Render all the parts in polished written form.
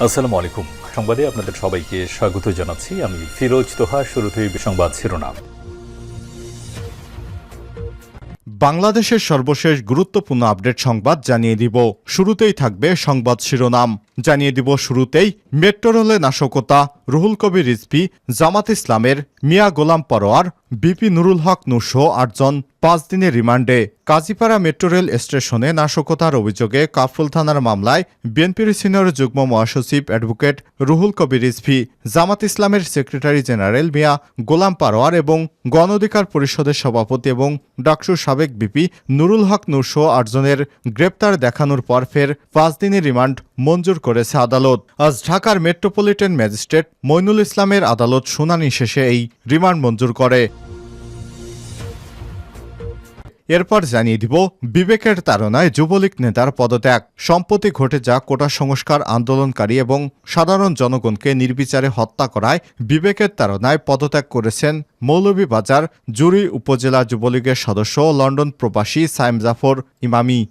আসসালামু আলাইকুম। সংবাদে আপনাদের সবাইকে স্বাগত জানাচ্ছি। আমি ফিরোজ তোহা। শুরুতেই সংবাদ শিরোনাম। বাংলাদেশের সর্বশেষ গুরুত্বপূর্ণ আপডেট সংবাদ জানিয়ে দিব। শুরুতেই থাকবে সংবাদ শিরোনাম। জানিয়ে দিব শুরুতেই মেট্রো রেলে নাশকতা, রুহুল কবির রিজভী, জামাত ইসলামের মিয়া গোলাম পরোয়ার, বিপি নুরুল হক নূরসহ ৮ জন ৫ দিনের রিমান্ডে। কাজীপাড়া মেট্রো রেল স্টেশনে নাশকতার অভিযোগে কাফরুল থানার মামলায় বিএনপির সিনিয়র যুগ্ম মহাসচিব অ্যাডভোকেট রুহুল কবির রিজভী, জামাত ইসলামের সেক্রেটারি জেনারেল মিয়া গোলাম পরোয়ার এবং গণ অধিকার পরিষদের সভাপতি এবং ডাকসুর সাবেক বিপি নুরুল হক নূরসহ ৮ জনের গ্রেপ্তার দেখানোর পর ফের ৫ দিনের রিমান্ড মঞ্জুর করেছে আদালত। আজ ঢাকার মেট্রোপলিটন ম্যাজিস্ট্রেট মইনুল ইসলামের আদালত শুনানি শেষে এই রিমান্ড মঞ্জুর করে। এরপর জানিয়ে দিব বিবেকের তাড়নায় যুবলীগ নেতার পদত্যাগ। সম্প্রতি ঘটে যা কোটা সংস্কার আন্দোলনকারী এবং সাধারণ জনগণকে নির্বিচারে হত্যা করায় বিবেকের তাড়নায় পদত্যাগ করেছেন মৌলভীবাজার জুরি উপজেলা যুবলীগের সদস্য লন্ডন প্রবাসী সাইম জাফর ইমামি।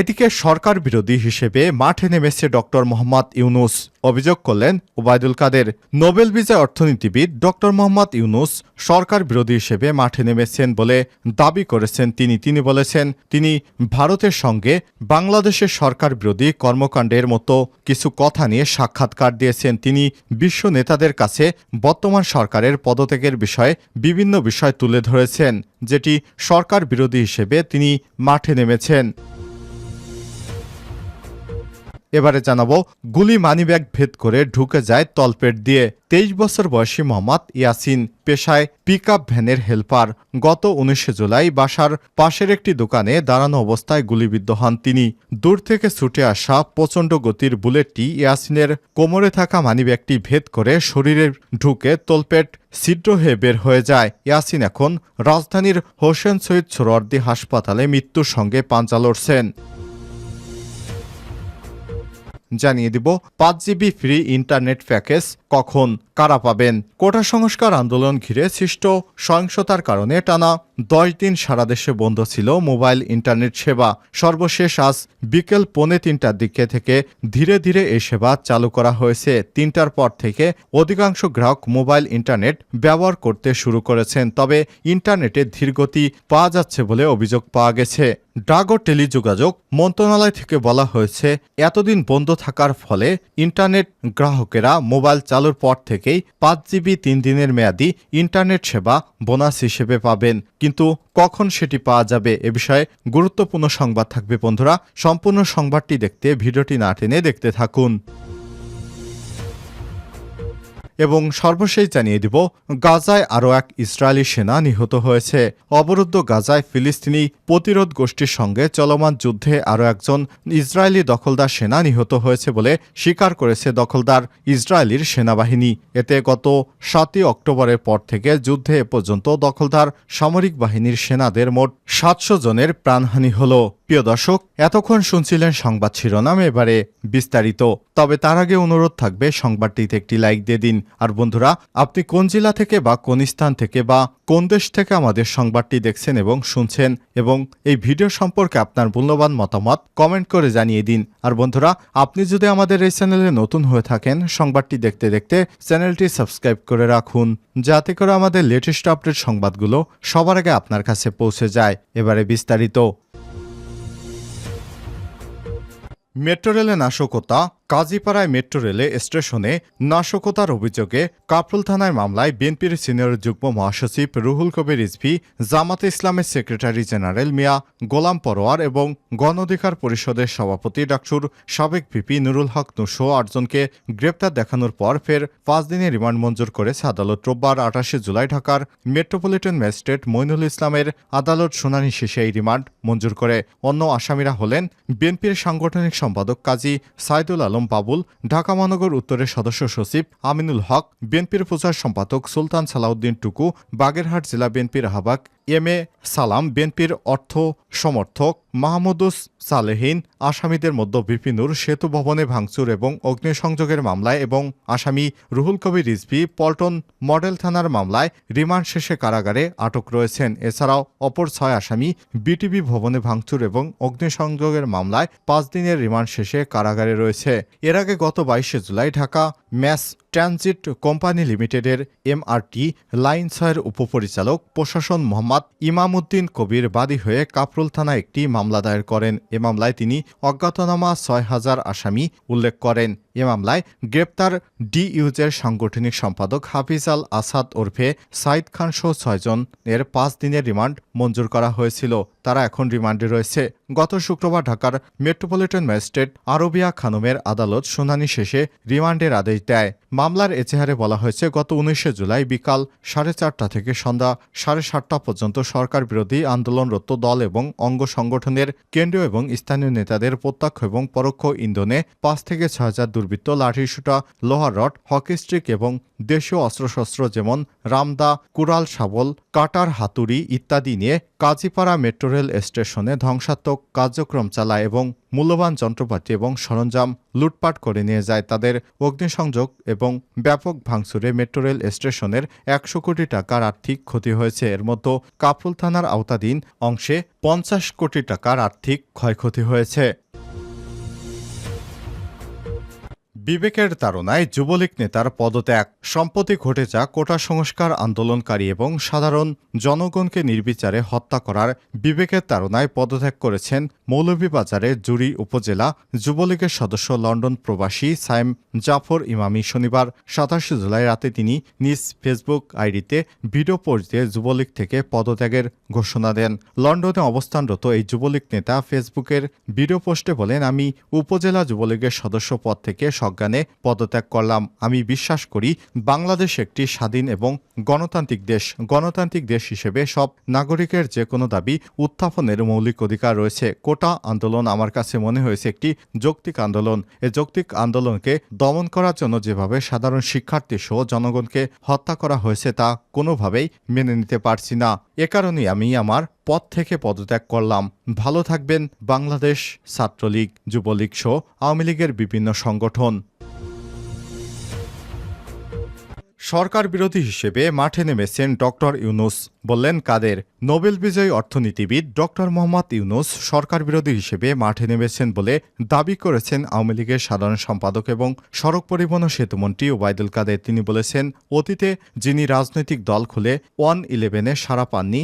এদিকে সরকার বিরোধী হিসেবে মাঠে নেমেছে ডক্টর মোহাম্মদ ইউনুস। অভিযোগ করলেন ওবায়দুল কাদের। নোবেল বিজয়ী অর্থনীতিবিদ ডক্টর মোহাম্মদ ইউনুস সরকার বিরোধী হিসেবে মাঠে নেমেছেন বলে দাবি করেছেন তিনি বলেছেন তিনি ভারতের সঙ্গে বাংলাদেশের সরকার বিরোধী কর্মকাণ্ডের মতো কিছু কথা নিয়ে সাক্ষাৎকার দিয়েছেন। তিনি বিশ্ব নেতাদের কাছে বর্তমান সরকারের পদত্যাগের বিষয়ে বিভিন্ন বিষয় তুলে ধরেছেন, যেটি সরকার বিরোধী হিসেবে তিনি মাঠে নেমেছেন। এবারে জানাবো গুলি মানিব্যাগ ভেদ করে ঢুকে যায় তলপেট দিয়ে। 23 বছর বয়সী মোহাম্মদ ইয়াসিন, পেশায় পিকআপ ভ্যানের হেলপার। গত 19 জুলাই বাসার পাশের একটি দোকানে দাঁড়ানো অবস্থায় গুলিবিদ্ধ হন তিনি। দূর থেকে ছুটে আসা প্রচণ্ড গতির বুলেটটি ইয়াসিনের কোমরে থাকা মানিব্যাগটি ভেদ করে শরীরে ঢুকে তলপেট ছিদ্র হয়ে বের হয়ে যায়। ইয়াসিন এখন রাজধানীর হোসেন শহীদ সোহরাওয়ার্দী হাসপাতালে মৃত্যুর সঙ্গে পাঞ্জা লড়ছেন। জানিয়ে দিব 5 জিবি ফ্রি ইন্টারনেট প্যাকেজ কখন কারা পাবেন। কোটা সংস্কার আন্দোলন ঘিরে সৃষ্ট সহিংসতার কারণে টানা 10 দিন সারা দেশে বন্ধ ছিল মোবাইল ইন্টারনেট সেবা। সর্বশেষ আজ বিকেল 2:45টার দিকে থেকে ধীরে ধীরে এই সেবা চালু করা হয়েছে। 3টার পর থেকে অধিকাংশ গ্রাহক মোবাইল ইন্টারনেট ব্যবহার করতে শুরু করেছেন, তবে ইন্টারনেটে ধীরগতি পাওয়া যাচ্ছে বলে অভিযোগ পাওয়া গেছে। ডাক ও টেলিযোগাযোগ মন্ত্রণালয় থেকে বলা হয়েছে, এতদিন বন্ধ থাকার ফলে ইন্টারনেট গ্রাহকেরা মোবাইল চালুর পর থেকেই 5 জিবি 3 দিনের মেয়াদি ইন্টারনেট সেবা বোনাস হিসেবে পাবেন। কিন্তু কখন সেটি পাওয়া যাবে এ বিষয়ে গুরুত্বপূর্ণ সংবাদ থাকবে বন্ধুরা। সম্পূর্ণ সংবাদটি দেখতে ভিডিওটি না টেনে দেখতে থাকুন। এবং সর্বশেষ জানিয়ে দিব গাজায় আরও এক ইসরায়েলি সেনা নিহত হয়েছে। অবরুদ্ধ গাজায় ফিলিস্তিনি প্রতিরোধ গোষ্ঠীর সঙ্গে চলমান যুদ্ধে আরও একজন ইসরায়েলি দখলদার সেনা নিহত হয়েছে বলে স্বীকার করেছে দখলদার ইসরায়েলির সেনাবাহিনী। এতে গত 7ই অক্টোবরের পর থেকে যুদ্ধে এ পর্যন্ত দখলদার সামরিক বাহিনীর সেনাদের মোট 700 জনের প্রাণহানি হল। প্রিয় দর্শক, এতক্ষণ শুনছিলেন সংবাদ শিরোনাম, এবারে বিস্তারিত। তবে তার আগে অনুরোধ থাকবে সংবাদটিতে একটি লাইক দিয়ে দিন। আর বন্ধুরা, আপনি কোন জেলা থেকে বা কোন স্থান থেকে বা কোন দেশ থেকে আমাদের সংবাদটি দেখছেন এবং শুনছেন, এবং এই ভিডিও সম্পর্কে আপনার মূল্যবান মতামত কমেন্ট করে জানিয়ে দিন। আর বন্ধুরা, আপনি যদি আমাদের এই চ্যানেলে নতুন হয়ে থাকেন, সংবাদটি দেখতে দেখতে চ্যানেলটি সাবস্ক্রাইব করে রাখুন, যাতে করে আমাদের লেটেস্ট আপডেট সংবাদগুলো সবার আগে আপনার কাছে পৌঁছে যায়। এবারে বিস্তারিত। মেট্রো রেলে নাশকতা। কাজীপাড়ায় মেট্রো রেলে স্টেশনে নাশকতার অভিযোগে কাফরুল থানার মামলায় বিএনপির সিনিয়র যুগ্ম মহাসচিব রুহুল কবির রিজভী, জামাতে ইসলামের সেক্রেটারি জেনারেল মিয়া গোলাম পরোয়ার এবং গণ অধিকার পরিষদের সভাপতি ডাকসুর সাবেক ভিপি নুরুল হক নূরসহ 8 জনকে গ্রেপ্তার দেখানোর পর ফের 5 দিনের রিমান্ড মঞ্জুর করেছে আদালত। রোববার 28 জুলাই ঢাকার মেট্রোপলিটন ম্যাজিস্ট্রেট মইনুল ইসলামের আদালত শুনানি শেষে এই রিমান্ড মঞ্জুর করে। অন্য আসামিরা হলেন বিএনপির সাংগঠনিক সম্পাদক কাজী সাইদুল আলম, আলম বাবুল, ঢাকা মহানগর উত্তরের সদস্য সচিব আমিনুল হক, বিএনপির প্রচার সম্পাদক সুলতান সালাউদ্দিন টুকু, বাগেরহাট জেলা বিএনপির আহ্বায়ক এম এ সালাম, বিএনপির অর্থ সমর্থক মাহমুদুস সালেহীন, আসামিদের মধ্যে বিপিনুর সেতু ভবনে ভাঙচুর এবং অগ্নিসংযোগের মামলায় এবং আসামি রুহুল কবির রিজভী পল্টন মডেল থানার মামলায় রিমান্ড শেষে কারাগারে আটক রয়েছেন। এছাড়াও অপর 6 আসামি বিটিভি ভবনে ভাঙচুর এবং অগ্নিসংযোগের মামলায় 5 দিনের রিমান্ড শেষে কারাগারে রয়েছে। এর আগে গত 22 July Dhaka mass transit company লিমিটেডের MRT লাইন 6-এর উপপরিচালক প্রশাসন মোহাম্মদ ইমামউদ্দিন কবির বাদী হয়ে কাফরুল থানায় একটি মামলা দায়ের করেন। এ মামলায় তিনি অজ্ঞাতনামা 6000 আসামি উল্লেখ করেন। এ মামলায় গ্রেপ্তার ডিইউজের সাংগঠনিক সম্পাদক হাফিজ আল আসাদ ওরফে সাইদ খান সহ 6 জনের 5 দিনের রিমান্ড মঞ্জুর করা হয়েছিল। তারা এখন রিমান্ডে রয়েছে। গত শুক্রবার ঢাকার মেট্রোপলিটন ম্যাজিস্ট্রেট আরবিয়া খানমের আদালত শুনানি শেষে রিমান্ডের আদেশ দেয়। মামলার এজাহারে বলা হয়েছে, গত 19 জুলাই বিকাল 4:30 থেকে সন্ধ্যা 7:30 পর্যন্ত সরকার বিরোধী আন্দোলনরত দল এবং অঙ্গ সংগঠনের কেন্দ্রীয় এবং স্থানীয় নেতাদের প্রত্যক্ষ এবং পরোক্ষ ইন্ধনে 5 থেকে 6,000 দুর্বৃত্ত লাঠিসোঁটা, লোহার রড, হকি স্টিক এবং দেশীয় অস্ত্রশস্ত্র যেমন রামদা, কুড়াল, শাবল, কাটার, হাতুড়ি ইত্যাদি নিয়ে কাজীপাড়া মেট্রো রেল স্টেশনে ধ্বংসাত্মক কার্যক্রম চালায় এবং মূল্যবান যন্ত্রপাতি এবং সরঞ্জাম লুটপাট করে নিয়ে যায়। তাদের অগ্নিসংযোগ এবং ব্যাপক ভাঙচুরে মেট্রো রেল স্টেশনের 100 কোটি টাকার আর্থিক ক্ষতি হয়েছে। এর মধ্যে কাফরুল থানার আওতাধীন অংশে 50 কোটি টাকার আর্থিক ক্ষয়ক্ষতি হয়েছে। বিবেকের তাড়নায় যুবলীগ নেতার পদত্যাগ। সম্প্রতি ঘটে যাওয়া কোটা সংস্কার আন্দোলনকারী এবং সাধারণ জনগণকে নির্বিচারে হত্যা করার বিবেকের তাড়নায় পদত্যাগ করেছেন মৌলভীবাজারের জুড়ি উপজেলা যুবলীগের সদস্য লন্ডন প্রবাসী সাইম জাফর ইমামি। শনিবার 27 জুলাই রাতে তিনি নিজ ফেসবুক আইডিতে ভিডিও পোস্ট দিয়ে যুবলীগ থেকে পদত্যাগের ঘোষণা দেন। লন্ডনে অবস্থানরত এই যুবলীগ নেতা ফেসবুকের ভিডিও পোস্টে বলেন, আমি উপজেলা যুবলীগের সদস্য পদ থেকে সজ্ঞানে পদত্যাগ করলাম। আমি বিশ্বাস করি বাংলাদেশ একটি স্বাধীন এবং গণতান্ত্রিক দেশ। গণতান্ত্রিক দেশ হিসেবে সব নাগরিকের যে কোনো দাবি উত্থাপনের মৌলিক অধিকার রয়েছে। কোটা আন্দোলন আমার কাছে মনে হয়েছে একটি যৌক্তিক আন্দোলন। এই যৌক্তিক আন্দোলনকে দমন করার জন্য যেভাবে সাধারণ শিক্ষার্থী সহ জনগণকে হত্যা করা হয়েছে তা কোনোভাবেই মেনে নিতে পারছি না। এ কারণেই আমি আমার পদ থেকে পদত্যাগ করলাম। ভালো থাকবেন বাংলাদেশ ছাত্রলীগ, যুবলীগ সহ আওয়ামী লীগের বিভিন্ন সংগঠন। সরকার বিরোধী হিসেবে মাঠে নেমেছেন ডক্টর ইউনূস, বললেন কাদের। নোবেল বিজয়ী অর্থনীতিবিদ ডক্টর মোহাম্মদ ইউনূস সরকার বিরোধী হিসেবে মাঠে নেমেছেন বলে দাবি করেছেন আওয়ামী লীগের সাধারণ সম্পাদক এবং সড়ক পরিবহন ও সেতুমন্ত্রী ওবায়দুল কাদের। তিনি বলেছেন, অতীতে যিনি রাজনৈতিক দল খুলে 1-11-এ সাড়া পাননি,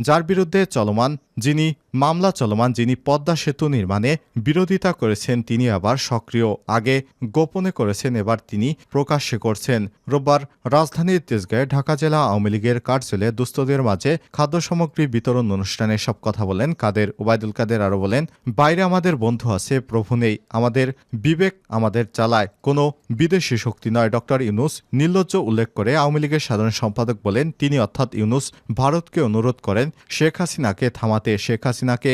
যার বিরুদ্ধে চলমান যিনি মামলা চলমান, যিনি পদ্মা সেতু নির্মাণে বিরোধিতা করেছেন, তিনি আবার সক্রিয়। আগে গোপনে করেছেন, এবার তিনি প্রকাশ্যে করছেন। রোববার রাজধানীর তেজগাঁয়ে ঢাকা জেলা আওয়ামী লীগের কার্যালয়ে দুস্থদের মাঝে খাদ্য সামগ্রী বিতরণ অনুষ্ঠানে সব কথা বলেন কাদের। ওবায়দুল কাদের আরও বলেন, বাইরে আমাদের বন্ধু আছে, প্রভু নেই। আমাদের বিবেক আমাদের চালায়, কোনো বিদেশি শক্তি নয়। ডক্টর ইউনূস নির্লজ্জ উল্লেখ করে আওয়ামী লীগের সাধারণ সম্পাদক বলেন, তিনি অর্থাৎ ইউনূস ভারতকে অনুরোধ করেন শেখ হাসিনাকে থামাতে। শেখ হাসিনাকে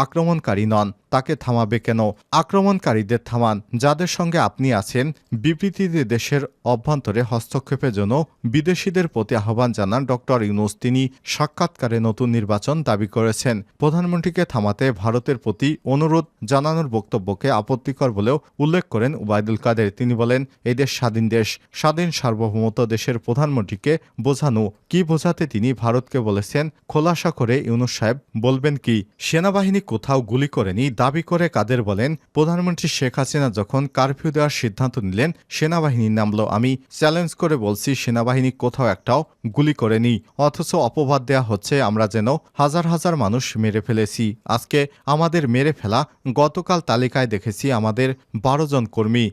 আক্রমণকারী নন, তাকে থামাবে কেন? আক্রমণকারীদের থামান। যাদের সঙ্গে আপনি আছেন, বিবৃতিতে দেশের অভ্যন্তরে হস্তক্ষেপের জন্য বিদেশিদের প্রতি আহ্বান জানান ডক্টর ইউনূস। তিনি সাক্ষাৎকারে নতুন নির্বাচন দাবি করেছেন। প্রধানমন্ত্রীকে থামাতে ভারতের প্রতি অনুরোধ জানানোর বক্তব্যকে আপত্তিকর বলেও উল্লেখ করেন ওবায়দুল কাদের। তিনি বলেন, এই দেশ স্বাধীন দেশ, স্বাধীন সার্বভৌমত্ব দেশের প্রধানমন্ত্রীকে বোঝানো কি বোঝাতে তিনি ভারতকে বলেছেন খোলাসা করে ইউনূস সাহেব বলবেন কি? সেনাবাহিনী কোথাও গুলি করেনি দাবি করে কাদের বলেন, প্রধানমন্ত্রী শেখ হাসিনা যখন কারফিউ দেওয়ার সিদ্ধান্ত নিলেন সেনাবাহিনী নামলো। আমি চ্যালেঞ্জ করে বলছি, সেনাবাহিনী কোথাও একটাও গুলি করেনি, অথচ অপবাদ দেয়া হচ্ছে আমরা যেন হাজার হাজার মানুষ মেরে ফেলেছি। আজকে আমাদের মেরে ফেলা, গতকাল তালিকায় দেখেছি আমাদের 12 জন কর্মী।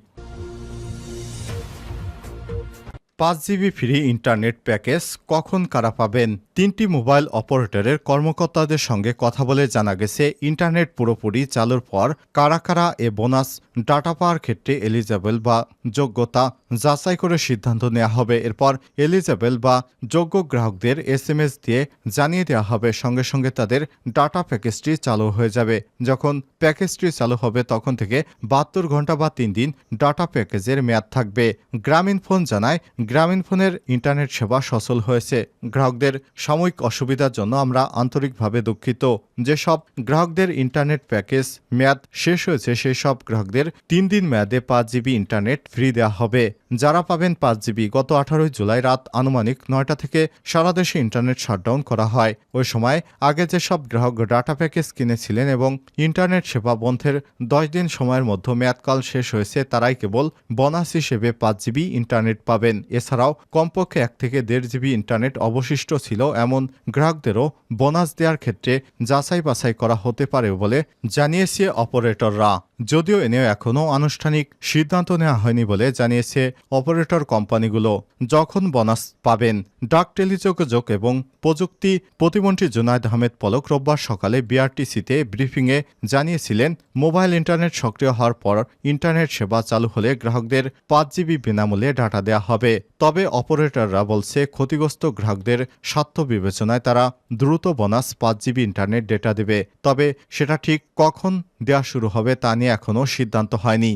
5 GB ফ্রি ইন্টারনেট প্যাকেজ কখন কারা পাবেন? 3টি মোবাইল অপারেটরের কর্মকর্তাদের সঙ্গে কথা বলে জানা গেছে, ইন্টারনেট পুরোপুরি চালুর পর কারা কারা এ বোনাস ডাটা পাওয়ার ক্ষেত্রে এলিজেবল বা যোগ্যতা যাচাই করে সিদ্ধান্ত নেওয়া হবে। এরপর এলিজেবল বা যোগ্য গ্রাহকদের SMS দিয়ে জানিয়ে দেওয়া হবে। সঙ্গে সঙ্গে তাদের ডাটা প্যাকেজটি চালু হয়ে যাবে। যখন প্যাকেজটি চালু হবে তখন থেকে 72 ঘন্টা বা 3 দিন ডাটা প্যাকেজের মেয়াদ থাকবে। গ্রামীণফোন জানায়, গ্রামীণফোনের ইন্টারনেট সেবা সচল হয়েছে। গ্রাহকদের সাময়িক অসুবিধার জন্য আমরা আন্তরিকভাবে দুঃখিত। যেসব গ্রাহকদের ইন্টারনেট প্যাকেজ মেয়াদ শেষ হয়েছে সেই সব গ্রাহকদের 3 দিন মেয়াদে 5 GB ইন্টারনেট ফ্রি দেওয়া হবে। যারা পাবেন 5 GB, গত 18 জুলাই রাত আনুমানিক 9টা থেকে সারা দেশে ইন্টারনেট শাটডাউন করা হয়। ওই সময় আগে যেসব গ্রাহক ডাটা প্যাকেজ কিনেছিলেন এবং ইন্টারনেট সেবা বন্ধের 10 দিন সময়ের মধ্যে মেয়াদকাল শেষ হয়েছে, তারাই কেবল বোনাস হিসেবে 5 GB ইন্টারনেট পাবেন। এছাড়াও কমপক্ষে 1 থেকে 1.5 GB ইন্টারনেট অবশিষ্ট ছিল এমন গ্রাহকদেরও বোনাস দেওয়ার ক্ষেত্রে যাচাই বাছাই করা হতে পারে বলে জানিয়েছে অপারেটররা। যদিও এ নিয়ে এখনও আনুষ্ঠানিক সিদ্ধান্ত নেওয়া হয়নি বলে জানিয়েছে অপারেটর কোম্পানিগুলো। যখন বোনাস পাবেন, ডাক, টেলিযোগাযোগ এবং প্রযুক্তি প্রতিমন্ত্রী জুনায়েদ আহমেদ পলক রোববার সকালে বিআরটিসিতে ব্রিফিংয়ে জানিয়েছিলেন, মোবাইল ইন্টারনেট সক্রিয় হওয়ার পর ইন্টারনেট সেবা চালু হলে গ্রাহকদের 5 GB বিনামূল্যে ডাটা দেওয়া হবে। তবে অপারেটররা বলছে, ক্ষতিগ্রস্ত গ্রাহকদের স্বার্থ বিবেচনায় তারা দ্রুত বোনাস 5 GB ইন্টারনেট ডেটা দেবে। তবে সেটা ঠিক কখন দেওয়া শুরু হবে তা নিয়ে এখনও সিদ্ধান্ত হয়নি।